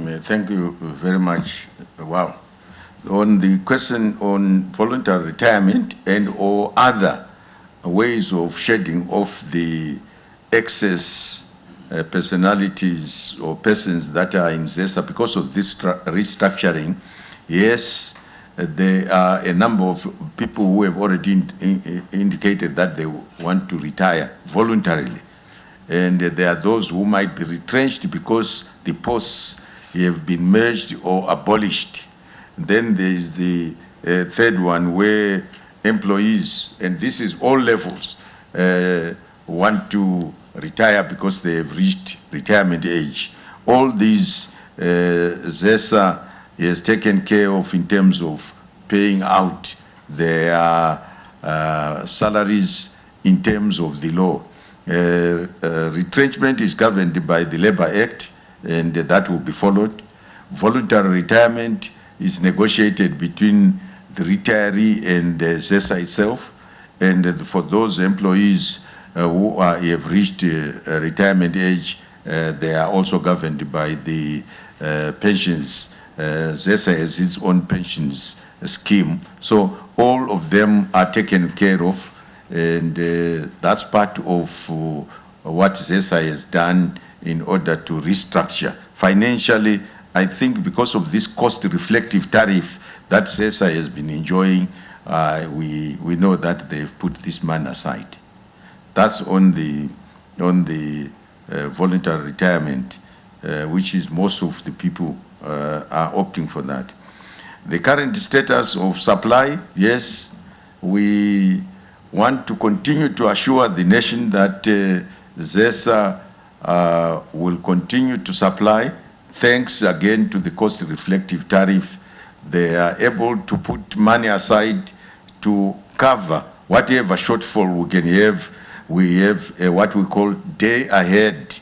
Thank you very much. Wow. On the question on voluntary retirement and or other ways of shedding off the excess personalities or persons that are in ZESA because of this restructuring, yes, there are a number of people who have already indicated that they want to retire voluntarily. And there are those who might be retrenched because the posts have been merged or abolished. Then there is the third one where employees, and this is all levels, want to retire because they have reached retirement age. All these ZESA has taken care of in terms of paying out their salaries in terms of the law. Retrenchment is governed by the Labour Act, and that will be followed. Voluntary retirement is negotiated between the retiree and ZESA itself, and for those employees who have reached retirement age, they are also governed by the pensions. ZESA has its own pensions scheme, so all of them are taken care of. And that's part of what ZESA has done in order to restructure. Financially, I think because of this cost-reflective tariff that ZESA has been enjoying, we know that they've put this money aside. That's on the voluntary retirement, which is most of the people are opting for that. The current status of supply, yes, we want to continue to assure the nation that ZESA will continue to supply. Thanks again to the cost-reflective tariff, they are able to put money aside to cover whatever shortfall we can have. We have what we call day-ahead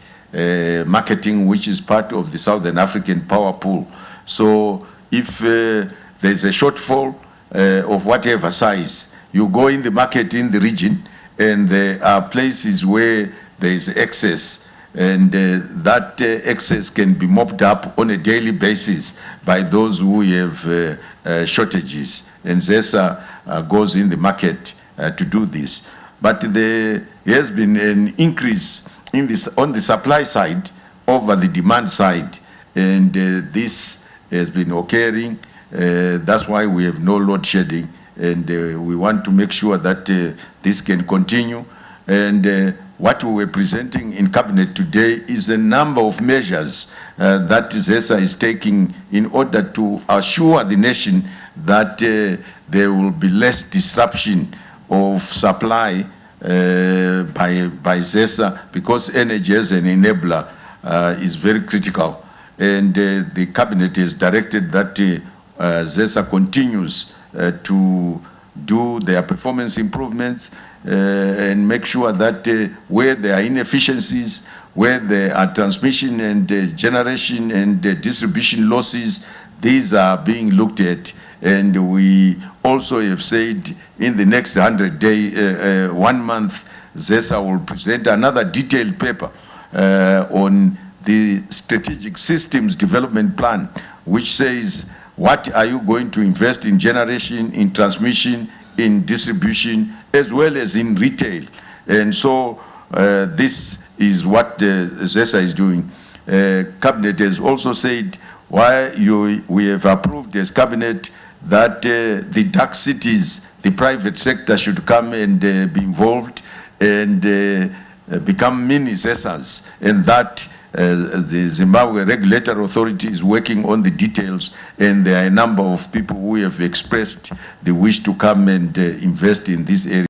marketing, which is part of the Southern African power pool. So if there's a shortfall of whatever size, you go in the market in the region, and there are places where there is excess, and that excess can be mopped up on a daily basis by those who have shortages, and ZESA goes in the market to do this. But there has been an increase in this on the supply side over the demand side, and this has been occurring. That's why we have no load shedding. And we want to make sure that this can continue. And what we were presenting in Cabinet today is a number of measures that ZESA is taking in order to assure the nation that there will be less disruption of supply by ZESA, because energy as an enabler is very critical. And the Cabinet has directed that ZESA continues to do their performance improvements and make sure that where there are inefficiencies, where there are transmission and generation and distribution losses, these are being looked at. And we also have said in the next 100 days, 1 month, ZESA will present another detailed paper on the strategic systems development plan, which says what are you going to invest in generation, in transmission, in distribution, as well as in retail. And so this is what ZESA is doing. Cabinet has also said why we have approved as Cabinet that the dark cities, the private sector should come and be involved and become mini ZESAs, and that the Zimbabwe Regulatory Authority is working on the details, and there are a number of people who have expressed the wish to come and invest in this area.